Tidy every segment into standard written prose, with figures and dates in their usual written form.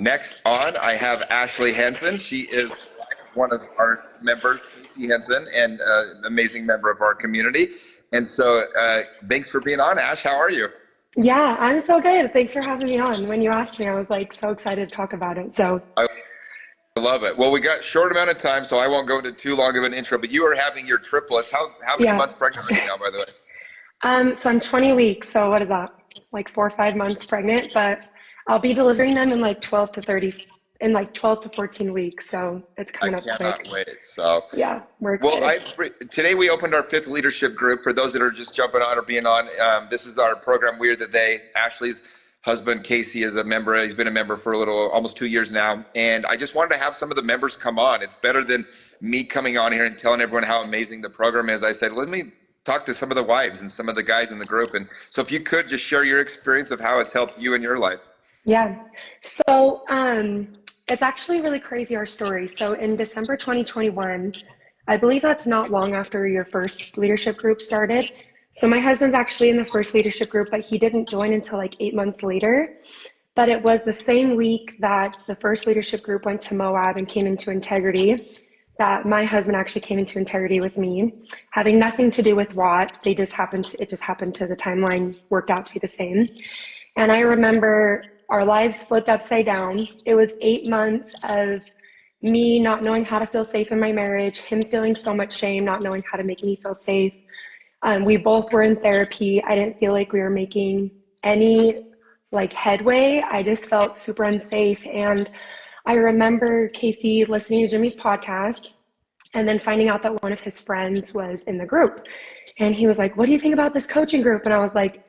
Next on, I have Ashley Henson. She is one of our members, Ashley Henson, and an amazing member of our community. And so thanks for being on, Ash. How are you? Yeah, I'm so good. Thanks for having me on. When you asked me, I was like so excited to talk about it. So, I love it. Well, we got short amount of time, so I won't go into too long of an intro, but you are having your triplets. How many yeah. months pregnant are you now, by the way? So I'm 20 weeks. So what is that? Like 4 or 5 months pregnant, but I'll be delivering them in like 12 to 14 weeks. So it's I coming up cannot quick. wait. So, Yeah, we're well, excited. today we opened our fifth leadership group. For those that are just jumping on or being on, this is our program. We're the They. Ashley's husband Casey is a member. He's been a member for almost 2 years now, and I just wanted to have some of the members come on. It's better than me coming on here and telling everyone how amazing the program is. I said, let me talk to some of the wives and some of the guys in the group. And so, if you could just share your experience of how it's helped you in your life. Yeah. So it's actually really crazy, our story. So in December 2021, I believe that's not long after your first leadership group started. So my husband's actually in the first leadership group, but he didn't join until like 8 months later. But it was the same week that the first leadership group went to Moab and came into integrity that my husband actually came into integrity with me, having nothing to do with Watt. It just happened to the timeline worked out to be the same. And I remember our lives flipped upside down. It was 8 months of me not knowing how to feel safe in my marriage, him feeling so much shame, not knowing how to make me feel safe. We both were in therapy. I didn't feel like we were making any like headway. I just felt super unsafe. And I remember Casey listening to Jimmy's podcast and then finding out that one of his friends was in the group. And he was like, what do you think about this coaching group? And I was like,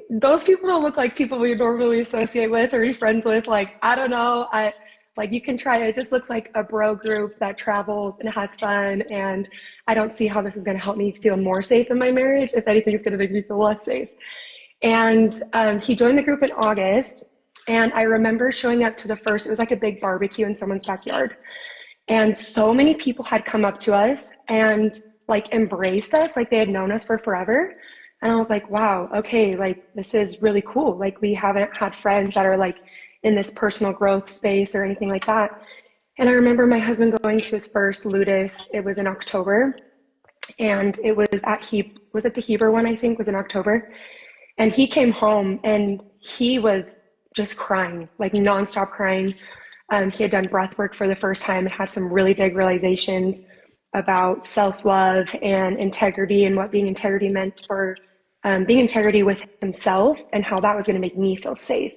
those people don't look like people we normally associate with or be friends with. Like, I don't know. You can try it. It just looks like a bro group that travels and has fun. And I don't see how this is going to help me feel more safe in my marriage. If anything, it's going to make me feel less safe. And he joined the group in August. And I remember showing up to it was like a big barbecue in someone's backyard. And so many people had come up to us and like embraced us like they had known us for forever. And I was like, wow, okay, like this is really cool. Like we haven't had friends that are like in this personal growth space or anything like that. And I remember my husband going to his first Ludus. It was in October. And it was was it the Heber one, I think, was in October. And he came home and he was just crying, like nonstop crying. He had done breath work for the first time and had some really big realizations about self-love and integrity and what being integrity meant for being integrity with himself and how that was going to make me feel safe.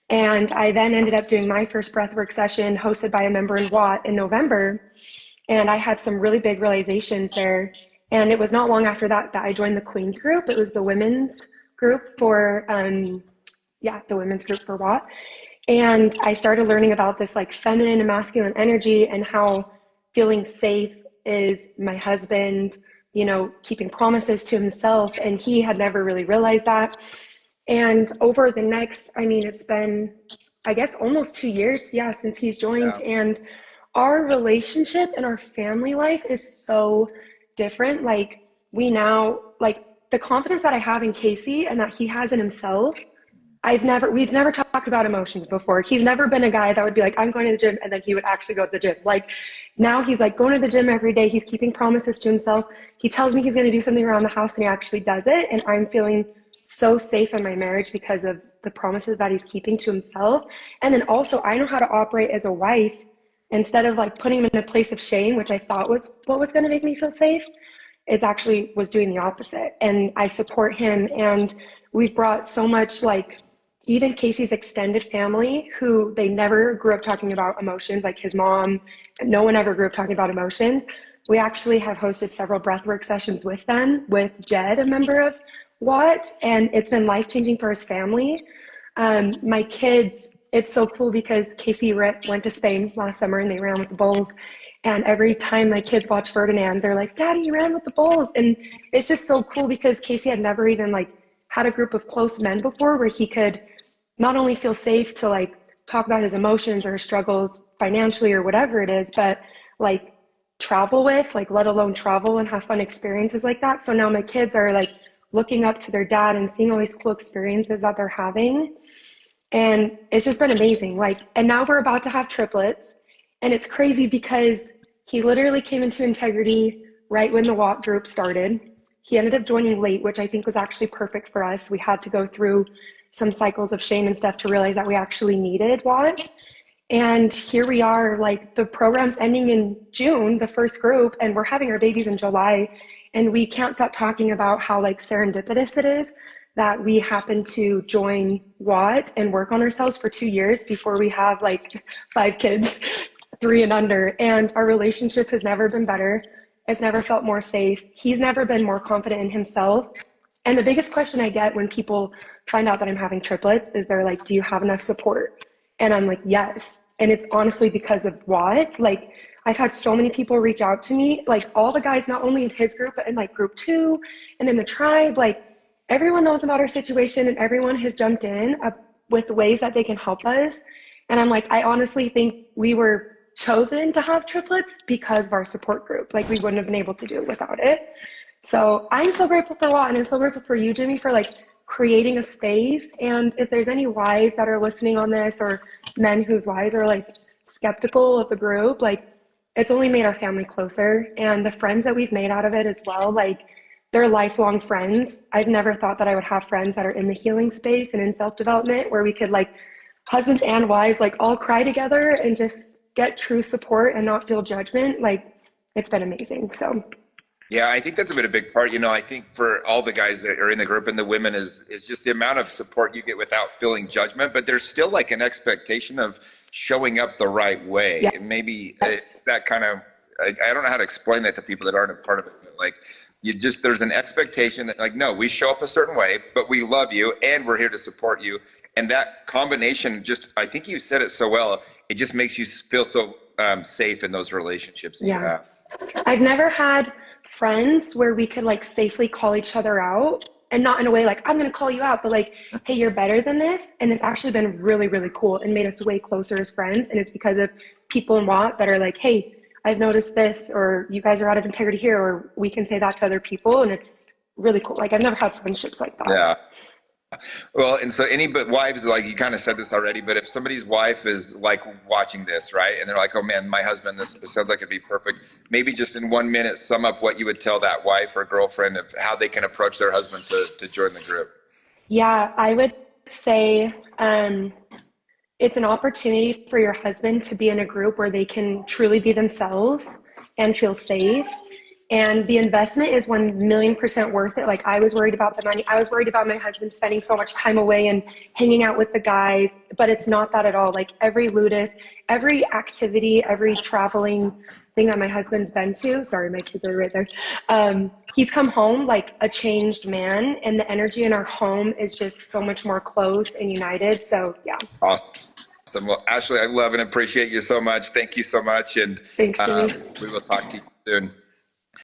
And I then ended up doing my first breathwork session hosted by a member in Watt in November. And I had some really big realizations there. And it was not long after that I joined the Queens group. It was the women's group for, the women's group for Watt. And I started learning about this like feminine and masculine energy and how feeling safe is my husband, keeping promises to himself. And he had never really realized that. And over the next, it's been, I guess, almost 2 years, since he's joined. Yeah. And our relationship and our family life is so different. Like we've the confidence that I have in Casey and that he has in himself, we've never talked about emotions before. He's never been a guy that would be like, I'm going to the gym, and then he would actually go to the gym. Like now he's like going to the gym every day. He's keeping promises to himself. He tells me he's going to do something around the house and he actually does it. And I'm feeling so safe in my marriage because of the promises that he's keeping to himself. And then also I know how to operate as a wife instead of like putting him in a place of shame, which I thought was what was going to make me feel safe, was doing the opposite. And I support him. And we've brought so much, like even Casey's extended family, who they never grew up talking about emotions, like his mom, no one ever grew up talking about emotions. We actually have hosted several breathwork sessions with them, with Jed, a member of Watt, and it's been life-changing for his family. My kids, it's so cool because Casey went to Spain last summer and they ran with the bulls. And every time my kids watch Ferdinand, they're like, Daddy, you ran with the bulls. And it's just so cool because Casey had never even had a group of close men before where he could not only feel safe to talk about his emotions or his struggles financially or whatever it is, but travel with, let alone travel and have fun experiences like that. So now my kids are looking up to their dad and seeing all these cool experiences that they're having. And it's just been amazing. Like, and now we're about to have triplets. And it's crazy because he literally came into integrity right when the walk group started. He ended up joining late, which I think was actually perfect for us. We had to go through some cycles of shame and stuff to realize that we actually needed WAT. And here we are, like the program's ending in June, the first group, and we're having our babies in July. And we can't stop talking about how like serendipitous it is that we happen to join WAT and work on ourselves for 2 years before we have like 5 kids, 3 and under. And our relationship has never been better. It's never felt more safe. He's never been more confident in himself. And the biggest question I get when people find out that I'm having triplets is they're like, do you have enough support? And I'm like, yes. And it's honestly because of what? Like, I've had so many people reach out to me, like all the guys, not only in his group, but in like group 2 and in the tribe, like everyone knows about our situation and everyone has jumped in with ways that they can help us. And I'm like, I honestly think we were chosen to have triplets because of our support group. Like we wouldn't have been able to do it without it. So I'm so grateful for WAT, and I'm so grateful for you, Jimmy, for like creating a space. And if there's any wives that are listening on this or men whose wives are like skeptical of the group, like it's only made our family closer, and the friends that we've made out of it as well, like they're lifelong friends. I've never thought that I would have friends that are in the healing space and in self-development where we could like husbands and wives like all cry together and just get true support and not feel judgment. Like it's been amazing. So yeah, I think that's been a big part. You know, I think for all the guys that are in the group and the women is just the amount of support you get without feeling judgment, but there's still like an expectation of showing up the right way. yeah. And maybe Yes. that kind of, I don't know how to explain that to people that aren't a part of it, but like there's an expectation that like, no, we show up a certain way, but we love you and we're here to support you. And that combination just, I think you said it so well, it just makes you feel so safe in those relationships that you Yeah. have. I've never had friends where we could like safely call each other out, and not in a way like I'm going to call you out, but like, hey, you're better than this. And it's actually been really, really cool and made us way closer as friends. And it's because of people in WAT that are like, hey, I've noticed this, or you guys are out of integrity here, or we can say that to other people. And it's really cool. Like I've never had friendships like that. Yeah. Well, and so any but wives, like you kind of said this already, but if somebody's wife is like watching this, right, and they're like, oh man, my husband, this sounds like it'd be perfect. Maybe just in 1 minute, sum up what you would tell that wife or girlfriend of how they can approach their husband to join the group. Yeah, I would say it's an opportunity for your husband to be in a group where they can truly be themselves and feel safe. And the investment is 1,000,000% worth it. Like I was worried about the money. I was worried about my husband spending so much time away and hanging out with the guys, but it's not that at all. Like every Ludus, every activity, every traveling thing that my husband's been to, sorry, my kids are right there. He's come home like a changed man, and the energy in our home is just so much more close and united. So yeah. Awesome. Well, Ashley, I love and appreciate you so much. Thank you so much. And Thanks, Jimmy. we will talk to you soon.